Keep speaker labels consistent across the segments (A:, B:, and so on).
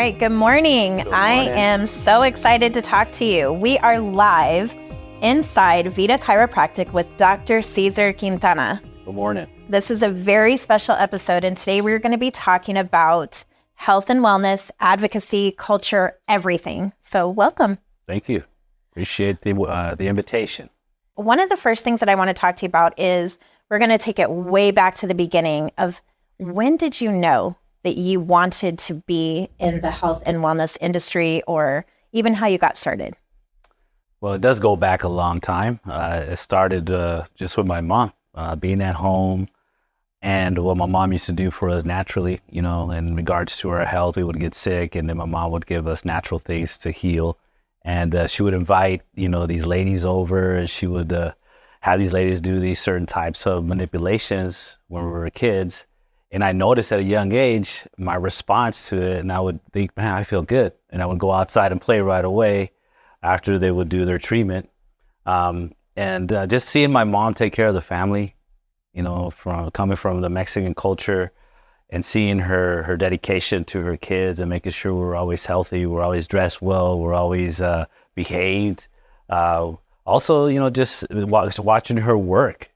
A: right, good morning. I am so excited to talk to you. We are live inside Vita Chiropractic with Dr. Cesar Quintana.
B: Good morning.
A: This is a very special episode, and today we're going to be talking about health and wellness, advocacy, culture, everything. So welcome.
B: Thank you. Appreciate the invitation.
A: One of the first things that I want to talk to you about is we're going to take it way back to the beginning of when did you know that you wanted to be in the health and wellness industry, or even how you got started?
B: Well, it does go back a long time. It started just with my mom, being at home, and what my mom used to do for us naturally, you know, in regards to our health. We would get sick, and then my mom would give us natural things to heal. And she would invite, you know, these ladies over, and she would have these ladies do these certain types of manipulations when we were kids. And I noticed at a young age, my response to it, and I would think, man, I feel good. And I would go outside and play right away after they would do their treatment. Just seeing my mom take care of the family, you know, coming from the Mexican culture, and seeing her dedication to her kids and making sure we're always healthy, we're always dressed well, we're always behaved. Also, you know, just watching her work,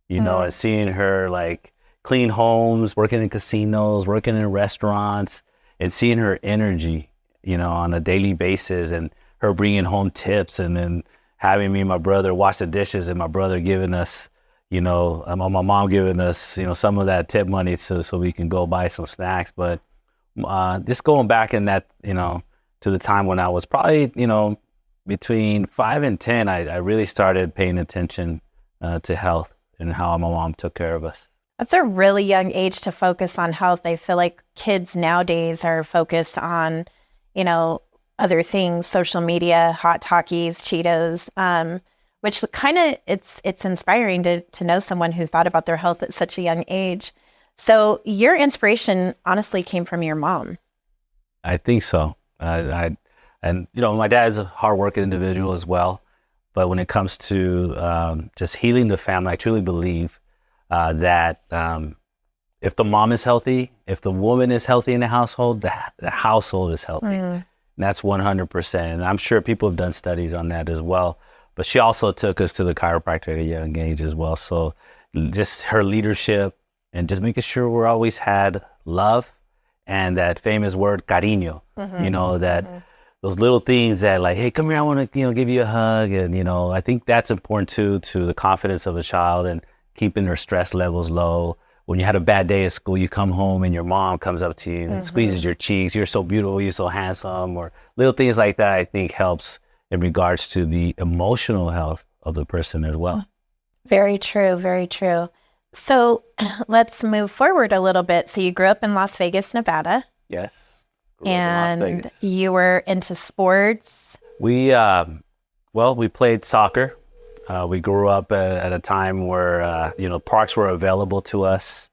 B: you know, and seeing her like clean homes, working in casinos, working in restaurants, and seeing her energy, you know, on a daily basis, and her bringing home tips, and then having me and my brother wash the dishes, and my brother giving us, you know, my mom giving us, you know, some of that tip money so we can go buy some snacks. But just going back in that, you know, to the time when I was probably, you know, between 5 and 10, I really started paying attention to health and how my mom took care of us.
A: That's a really young age to focus on health. I feel like kids nowadays are focused on, you know, other things, social media, hot Takis, Cheetos, which kind of, it's inspiring to know someone who thought about their health at such a young age. So your inspiration honestly came from your mom.
B: I think so. And, you know, my dad's a hardworking individual as well. But when it comes to just healing the family, I truly believe that if the mom is healthy, if the woman is healthy in the household, the household is healthy. And that's 100%. And I'm sure people have done studies on that as well. But she also took us to the chiropractor at a young age as well. So just her leadership and just making sure we're always had love and that famous word, cariño, you know, that those little things that like, hey, come here, I want to, you know, give you a hug. And, you know, I think that's important too, to the confidence of a child and keeping their stress levels low. When you had a bad day at school, you come home and your mom comes up to you and squeezes your cheeks. You're so beautiful, you're so handsome, or little things like that, I think helps in regards to the emotional health of the person as well.
A: Very true, very true. So let's move forward a little bit. So you grew up in Las Vegas, Nevada.
B: Yes.
A: And you were into sports.
B: We played soccer. We grew up at a time where, you know, parks were available to us.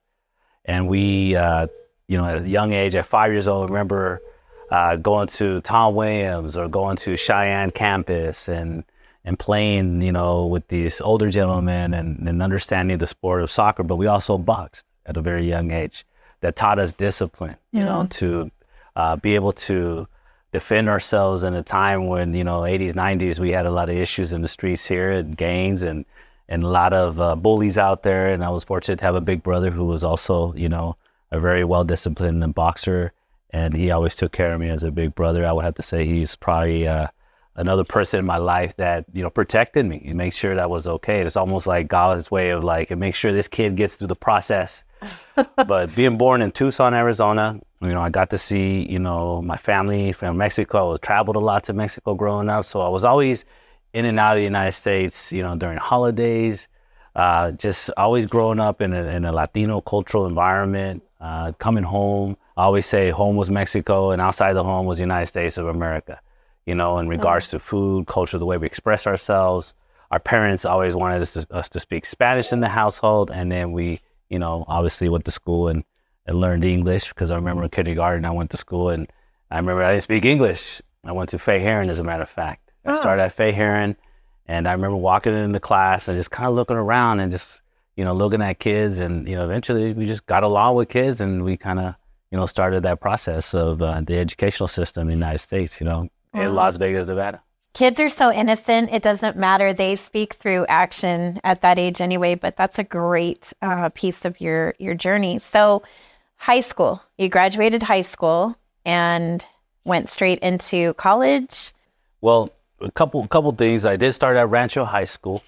B: And we, you know, at a young age, at 5 years old, I remember going to Tom Williams or going to Cheyenne campus and playing, you know, with these older gentlemen and understanding the sport of soccer. But we also boxed at a very young age. That taught us discipline, you know, to be able to defend ourselves in a time when, you know, 80s, 90s, we had a lot of issues in the streets here, and gangs and a lot of bullies out there. And I was fortunate to have a big brother who was also, you know, a very well-disciplined boxer. And he always took care of me as a big brother. I would have to say he's probably another person in my life that, you know, protected me and made sure that was okay. It's almost like God's way of like, and make sure this kid gets through the process. But being born in Tucson, Arizona, you know, I got to see, you know, my family from Mexico. I traveled a lot to Mexico growing up. So I was always in and out of the United States, you know, during holidays, just always growing up in a Latino cultural environment, coming home. I always say home was Mexico and outside the home was the United States of America, you know, in regards to food, culture, the way we express ourselves. Our parents always wanted us to speak Spanish in the household. And then we, you know, obviously went to school and learned English, because I remember in kindergarten, I went to school and I remember I didn't speak English. I went to Fay Heron, as a matter of fact. I started at Fay Heron, and I remember walking into class and just kind of looking around and just, you know, looking at kids, and, you know, eventually we just got along with kids, and we kind of, started that process of the educational system in the United States, in Las Vegas, Nevada.
A: Kids are so innocent. It doesn't matter. They speak through action at that age anyway, but that's a great piece of your journey. So high school, you graduated high school and went straight into college.
B: Well, a couple things. I did start at Rancho High School,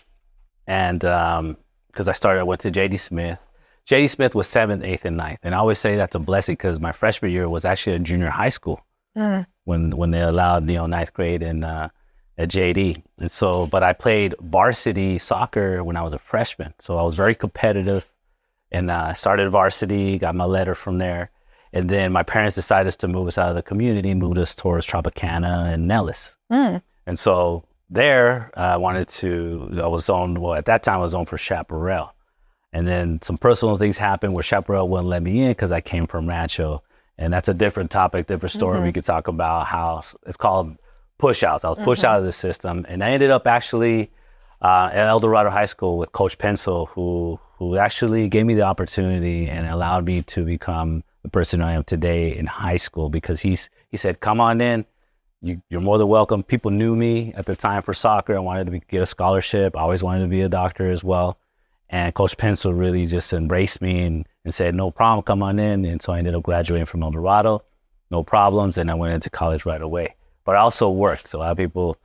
B: and because I went to J.D. Smith. J.D. Smith was 7th, 8th, and 9th. And I always say that's a blessing because my freshman year was actually a junior high school when they allowed, 9th grade and at J.D. And so, but I played varsity soccer when I was a freshman. So I was very competitive, and I started varsity, got my letter from there. And then my parents decided to move us out of the community, moved us towards Tropicana and Nellis. And so there, I was zoned, at that time I was zoned for Chaparral. And then some personal things happened where Chaparral wouldn't let me in because I came from Rancho. And that's a different topic, different story. We could talk about how it's called push-outs. I was pushed out of the system. And I ended up actually at El Dorado High School with Coach Pencil, who actually gave me the opportunity and allowed me to become the person I am today in high school, because he said, come on in. You're more than welcome. People knew me at the time for soccer. I wanted to get a scholarship. I always wanted to be a doctor as well. And Coach Pencil really just embraced me and said, no problem, come on in. And so I ended up graduating from El Dorado, no problems. And I went into college right away. But I also worked. So a lot of people,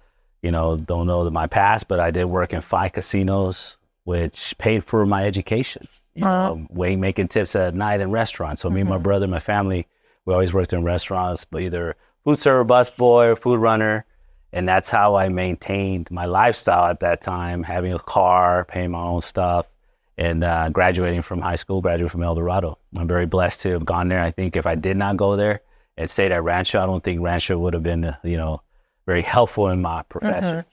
B: don't know my past, but I did work in 5 casinos, which paid for my education. Making tips at night in restaurants. So me and my brother, my family, we always worked in restaurants, but either food server, busboy, or food runner. And that's how I maintained my lifestyle at that time, having a car, paying my own stuff, and graduating from high school, graduating from El Dorado. I'm very blessed to have gone there. I think if I did not go there and stayed at Rancho, I don't think Rancho would have been, very helpful in my profession.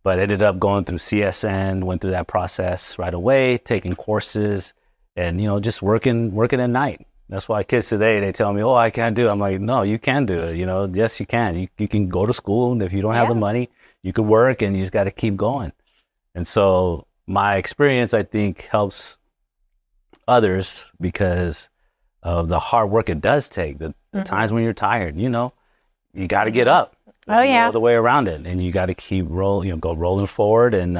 B: But I ended up going through CSN, went through that process right away, taking courses, and, just working at night. That's why kids today, they tell me, oh, I can't do it. I'm like, no, you can do it. Yes, you can. You can go to school, and if you don't have the money, you can work, and you just got to keep going. And so my experience, I think, helps others because of the hard work it does take. The times when you're tired, you got to get up. There's no other way around it. And you got to keep go rolling forward and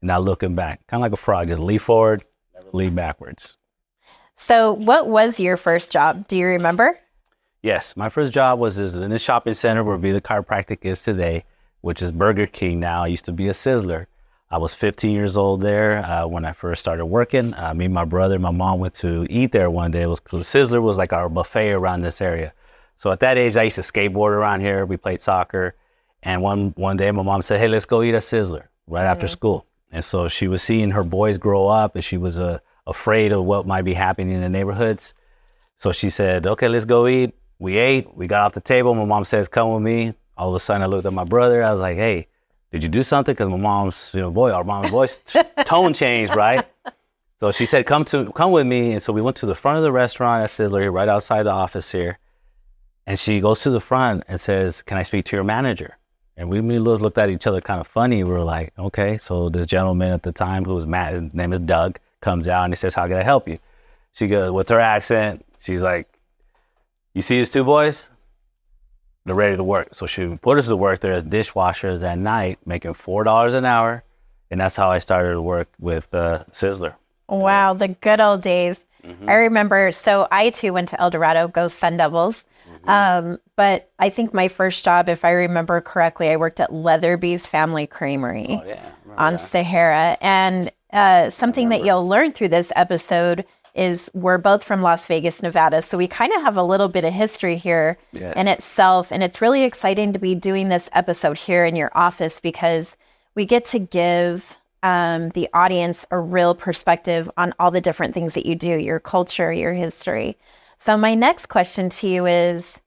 B: not looking back. Kind of like a frog, just leap forward, never leap backwards.
A: So what was your first job? Do you remember?
B: Yes, my first job was in this shopping center where Vida Chiropractic is today, which is Burger King now. I used to be a Sizzler. I was 15 years old there when I first started working. Me and my brother, my mom went to eat there one day. Sizzler was like our buffet around this area. So at that age, I used to skateboard around here. We played soccer. And one day my mom said, hey, let's go eat at Sizzler right after school. And so she was seeing her boys grow up, and she was afraid of what might be happening in the neighborhoods. So she said, okay, let's go eat. We ate. We got off the table. My mom says, come with me. All of a sudden, I looked at my brother. I was like, hey, did you do something? Because my mom's, our mom's voice tone changed, right? So she said, come with me. And so we went to the front of the restaurant at Sizzler here, right outside the office here. And she goes to the front and says, can I speak to your manager? And we looked at each other kind of funny. We were like, okay. So this gentleman at the time, who was Matt, his name is Doug, comes out and he says, how can I help you? She goes, with her accent, she's like, you see these 2 boys? They're ready to work. So she put us to work there as dishwashers at night, making $4 an hour. And that's how I started to work with Sizzler.
A: Wow, the good old days. I remember, so I too went to El Dorado, go Sun Devils. But I think my first job, if I remember correctly, I worked at Leatherby's Family Creamery on Sahara. And something that you'll learn through this episode is we're both from Las Vegas, Nevada. So we kind of have a little bit of history here in itself. And it's really exciting to be doing this episode here in your office because we get to give the audience a real perspective on all the different things that you do, your culture, your history. So my next question to you is,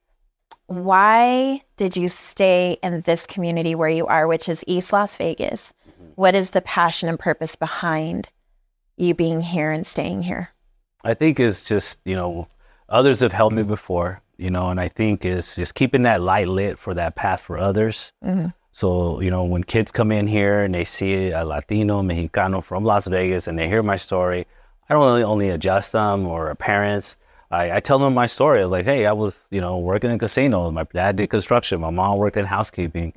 A: why did you stay in this community where you are, which is East Las Vegas? What is the passion and purpose behind you being here and staying here?
B: I think it's just, others have helped me before, and I think it's just keeping that light lit for that path for others. So, when kids come in here and they see a Latino, Mexicano from Las Vegas and they hear my story, I don't only adjust them or parents. I tell them my story. I was like, hey, I was, working in casinos. My dad did construction. My mom worked in housekeeping.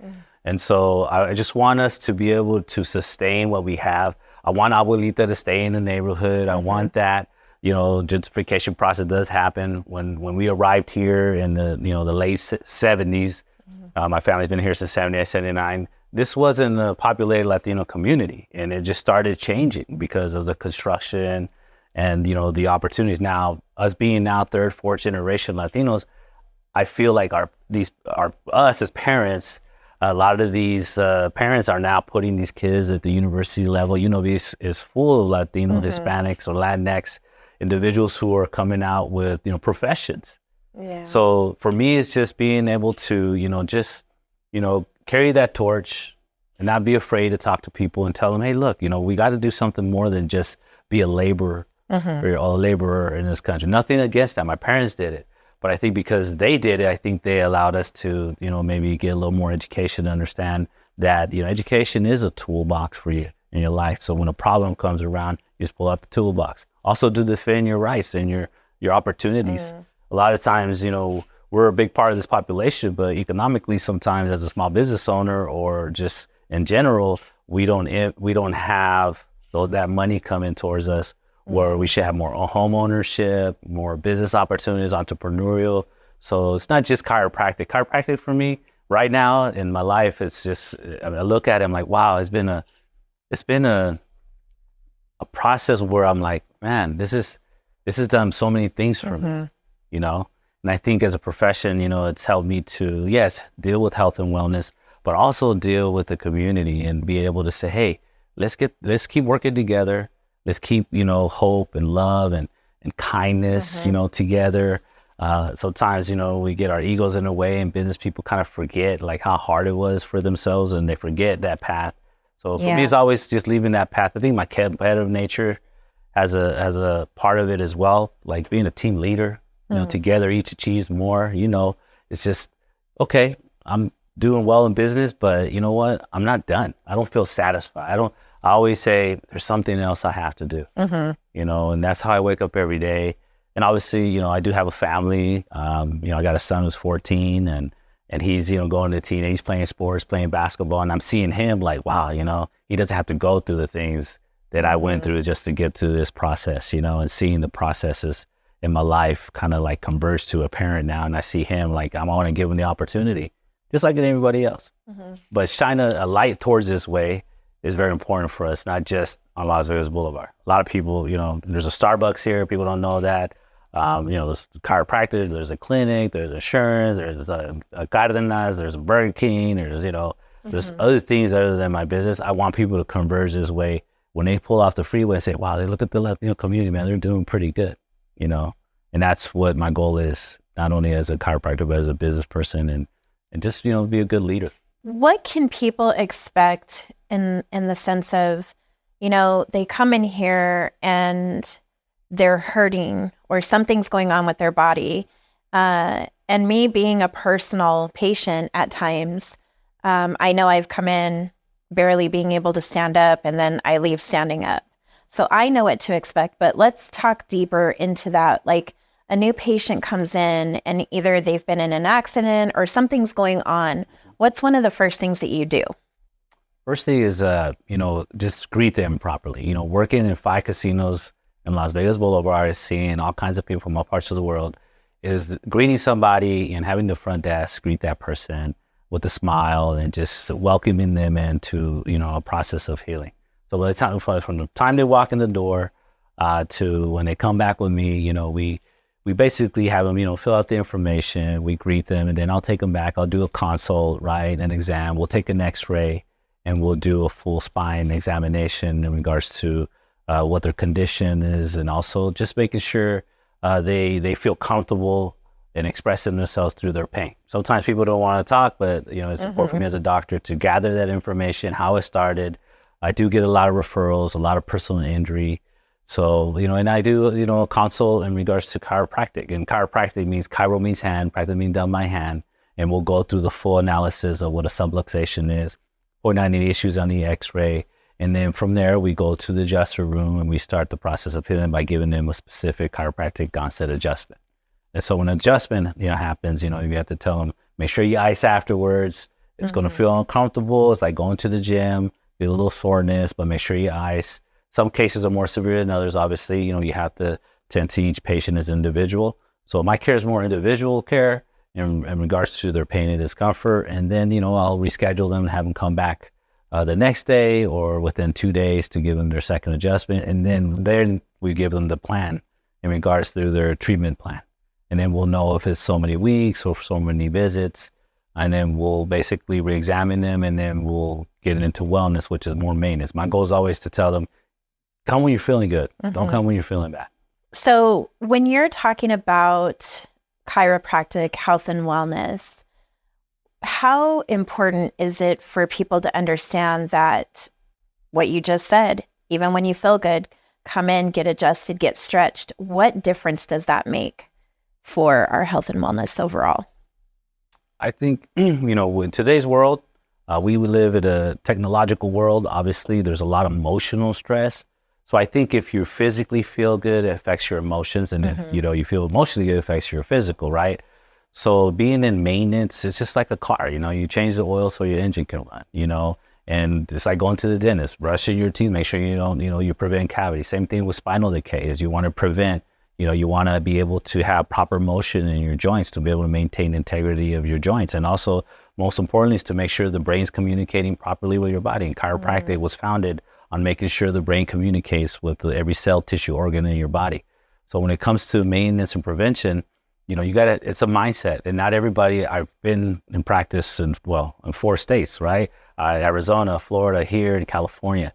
B: And so I just want us to be able to sustain what we have. I want Abuelita to stay in the neighborhood. I want that, gentrification process does happen. When we arrived here in the late 70s, my family's been here since 78, 79. This wasn't a populated Latino community, and it just started changing because of the construction and, the opportunities. Now, us being now third, fourth generation Latinos, I feel like us as parents, a lot of these parents are now putting these kids at the university level. UNLV is full of Latino, Hispanics, or Latinx individuals who are coming out with, professions.
A: Yeah.
B: So for me, it's just being able to, carry that torch and not be afraid to talk to people and tell them, hey, look, we got to do something more than just be a laborer or a laborer in this country. Nothing against that. My parents did it. But I think because they did it, I think they allowed us to, maybe get a little more education to understand that, education is a toolbox for you in your life. So when a problem comes around, you just pull out the toolbox. Also to defend your rights and your opportunities. A lot of times, we're a big part of this population, but economically sometimes as a small business owner or just in general, we don't have that money coming towards us where we should have more home ownership, more business opportunities, entrepreneurial. So it's not just chiropractic. Chiropractic for me right now in my life, it's just, I look at it, I'm like, wow, it's been a process where I'm like, man, this has done so many things for me, And I think as a profession, it's helped me to, yes, deal with health and wellness, but also deal with the community and be able to say, hey, let's keep working together. Let's keep, hope and love and kindness, together. Sometimes, we get our egos in the way and business people kind of forget like how hard it was for themselves and they forget that path. So for me, it's always just leaving that path. I think my competitive nature has a part of it as well, like being a team leader, together each achieves more, it's just, okay, I'm doing well in business, but you know what? I'm not done. I don't feel satisfied. I always say there's something else I have to do, and that's how I wake up every day. And obviously, I do have a family. I got a son who's 14 and he's, going to teenage, he's playing sports, playing basketball. And I'm seeing him like, wow, he doesn't have to go through the things that I went through just to get to this process, and seeing the processes in my life kind of like converge to a parent now. And I see him like, I want to give him the opportunity, just like anybody else. But shine a light towards this way is very important for us, not just on Las Vegas Boulevard. A lot of people, there's a Starbucks here. People don't know that. There's chiropractic, there's a clinic, there's insurance, there's a Cardenas, there's a Burger King, there's other things other than my business. I want people to converge this way. When they pull off the freeway and say, wow, they look at the Latino community, man, they're doing pretty good, And that's what my goal is, not only as a chiropractor, but as a business person and just, be a good leader.
A: What can people expect in the sense of, they come in here and they're hurting or something's going on with their body. And me being a personal patient at times, I know I've come in barely being able to stand up and then I leave standing up. So I know what to expect, but let's talk deeper into that. Like a new patient comes in and either they've been in an accident or something's going on. What's one of the first things that you do?
B: First thing is, just greet them properly. Working in 5 casinos in Las Vegas Boulevard, seeing all kinds of people from all parts of the world, is greeting somebody and having the front desk greet that person with a smile and just welcoming them into, a process of healing. So by the time, from the time they walk in the door to when they come back with me, we basically have them, fill out the information, we greet them, and then I'll take them back. I'll do a consult, right, an exam. We'll take an x-ray, and we'll do a full spine examination in regards to what their condition is, and also just making sure they feel comfortable in expressing themselves through their pain. Sometimes people don't want to talk, but, it's important for me as a doctor to gather that information, how it started. I do get a lot of referrals, a lot of personal injury. So, and I do, a consult in regards to chiropractic. And chiropractic means chiro means hand, practic means done by hand. And we'll go through the full analysis of what a subluxation is, point out any issues on the x-ray, And then from there, we go to the adjuster room and we start the process of healing by giving them a specific chiropractic onset adjustment. And so when adjustment, happens, you have to tell them, make sure you ice afterwards. It's going to feel uncomfortable. It's like going to the gym, feel a little soreness, but make sure you ice. Some cases are more severe than others. Obviously, you have to tend to each patient as individual. So my care is more individual care in regards to their pain and discomfort. And then, I'll reschedule them and have them come back the next day or within 2 days to give them their second adjustment. And then we give them the plan in regards to their treatment plan. And then we'll know if it's so many weeks or so many visits. And then we'll basically re-examine them, and then we'll get into wellness, which is more maintenance. My goal is always to tell them, come when you're feeling good. Don't come when you're feeling bad.
A: So when you're talking about chiropractic health and wellness, how important is it for people to understand that what you just said, even when you feel good, come in, get adjusted, get stretched? What difference does that make for our health and wellness overall?
B: I think, in today's world, we live in a technological world. Obviously, there's a lot of emotional stress. So I think if you physically feel good, it affects your emotions. And if, you feel emotionally good, it affects your physical, right? So being in maintenance, it's just like a car, you change the oil so your engine can run, and it's like going to the dentist, brushing your teeth, make sure you don't, you prevent cavities. Same thing with spinal decay is you want to prevent, you want to be able to have proper motion in your joints to be able to maintain integrity of your joints. And also, most importantly, is to make sure the brain's communicating properly with your body. And chiropractic was founded on making sure the brain communicates with every cell, tissue, organ in your body. So when it comes to maintenance and prevention, it's a mindset. And not everybody, I've been in practice in 4 states, right? Arizona, Florida, here in California.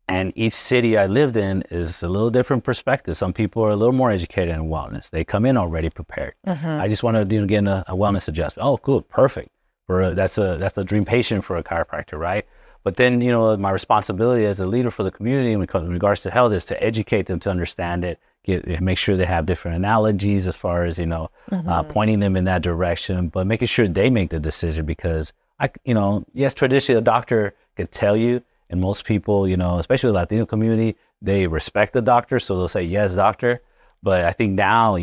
B: And each city I lived in is a little different perspective. Some people are a little more educated in wellness. They come in already prepared. I just want to get a wellness adjustment. Oh, good, perfect. That's a dream patient for a chiropractor, right? But then, my responsibility as a leader for the community in regards to health is to educate them to understand it, make sure they have different analogies as far as, pointing them in that direction, but making sure they make the decision because, yes, traditionally a doctor could tell you, and most people, especially the Latino community, they respect the doctor, so they'll say, yes, doctor. But I think now,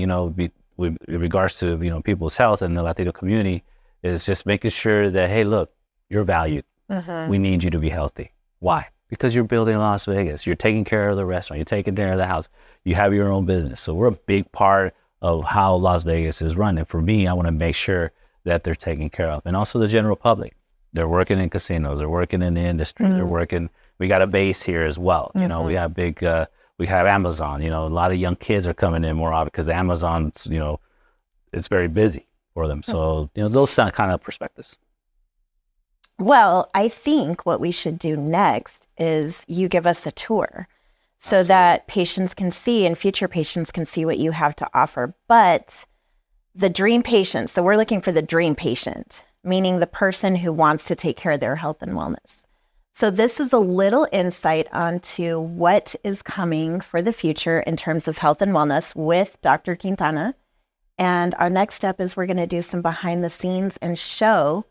B: with regards to, people's health in the Latino community, is just making sure that, hey, look, you're valued. We need you to be healthy. Why? Because you're building Las Vegas. You're taking care of the restaurant. You're taking care of the house. You have your own business. So we're a big part of how Las Vegas is run. And for me, I want to make sure that they're taken care of. And also the general public. They're working in casinos. They're working in the industry. They're working. We got a base here as well. We have we have Amazon. A lot of young kids are coming in more often because Amazon's, it's very busy for them. So, those kind of perspectives.
A: Well, I think what we should do next is you give us a tour so that patients can see and future patients can see what you have to offer. But the dream patient, so we're looking for the dream patient, meaning the person who wants to take care of their health and wellness. So this is a little insight onto what is coming for the future in terms of health and wellness with Dr. Quintana. And our next step is we're going to do some behind the scenes and show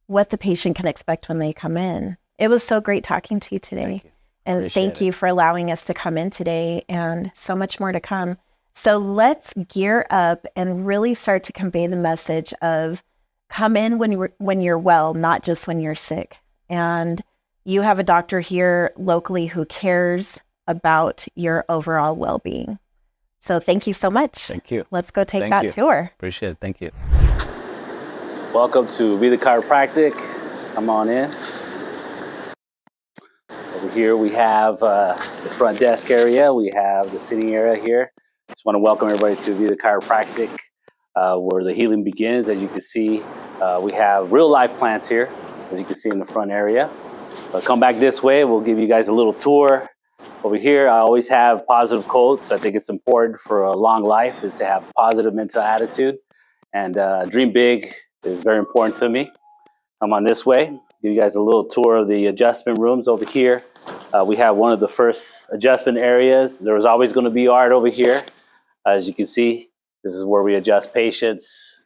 A: what the patient can expect when they come in. It was so great talking to you today. And thank you for allowing us to come in today, and so much more to come. So let's gear up and really start to convey the message of come in when you're well, not just when you're sick. And you have a doctor here locally who cares about your overall well-being. So thank you so much.
B: Thank you.
A: Let's go take that tour.
B: Appreciate it. Thank you. Welcome to Vida Chiropractic. Come on in. Over here we have the front desk area. We have the sitting area here. Just want to welcome everybody to Vida Chiropractic, where the healing begins. As you can see, we have real life plants here, as you can see in the front area. But come back this way. We'll give you guys a little tour. Over here, I always have positive quotes. I think it's important for a long life is to have a positive mental attitude. And dream big is very important to me. Come on this way. Give you guys a little tour of the adjustment rooms over here. We have one of the first adjustment areas. There was always going to be art over here. As you can see, this is where we adjust patients.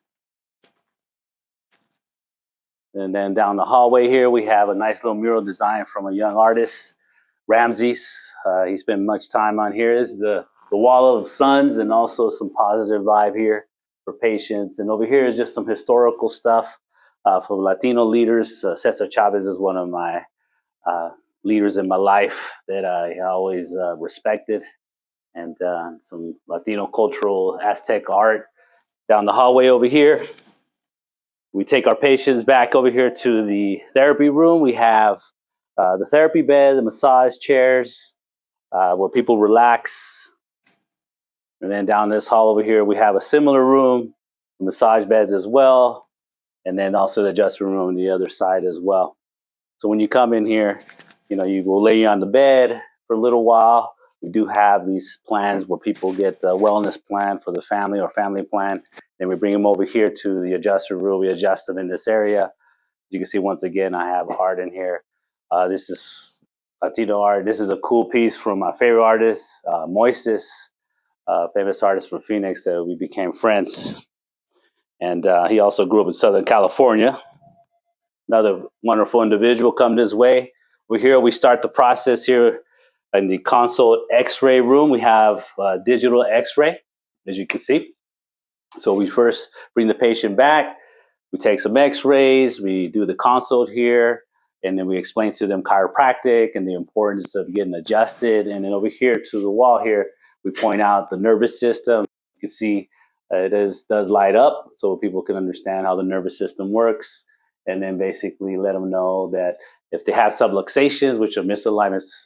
B: And then down the hallway here, we have a nice little mural design from a young artist. Ramses. He spent much time on here. This is the wall of suns and also some positive vibe here for patients. And over here is just some historical stuff for Latino leaders. Cesar Chavez is one of my leaders in my life that I always respected. And some Latino cultural Aztec art. Down the hallway over here, we take our patients back over here to the therapy room. We have the therapy bed, the massage chairs, where people relax. And then down this hall over here, we have a similar room, massage beds as well. And then also the adjustment room on the other side as well. So when you come in here, you will lay you on the bed for a little while. We do have these plans where people get the wellness plan for the family or family plan. Then we bring them over here to the adjustment room. We adjust them in this area. You can see, once again, I have art in here. This is Latino art. This is a cool piece from my favorite artist, Moises, famous artist from Phoenix that we became friends. And he also grew up in Southern California. Another wonderful individual come this way. We're here. We start the process here in the consult X-ray room. We have digital X-ray, as you can see. So we first bring the patient back. We take some X-rays. We do the consult here. And then we explain to them chiropractic and the importance of getting adjusted. And then over here to the wall here, we point out the nervous system. You can see it does light up so people can understand how the nervous system works. And then basically let them know that if they have subluxations, which are misalignments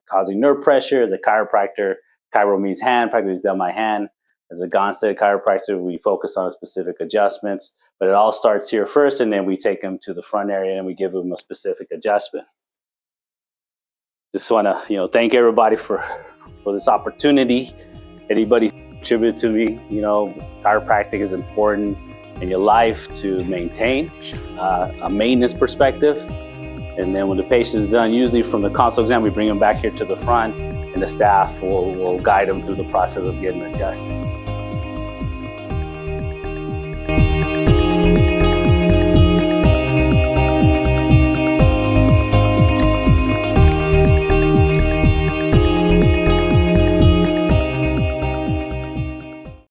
B: causing nerve pressure, as a chiropractor, chiro means hand, practically is done by hand. As a Gonstead chiropractor, we focus on specific adjustments, but it all starts here first, and then we take them to the front area and we give them a specific adjustment. Just want to, thank everybody for this opportunity. Anybody who contributed to me, chiropractic is important in your life to maintain a maintenance perspective. And then when the patient is done, usually from the consult exam, we bring them back here to the front, and the staff will guide them through the process of getting adjusted.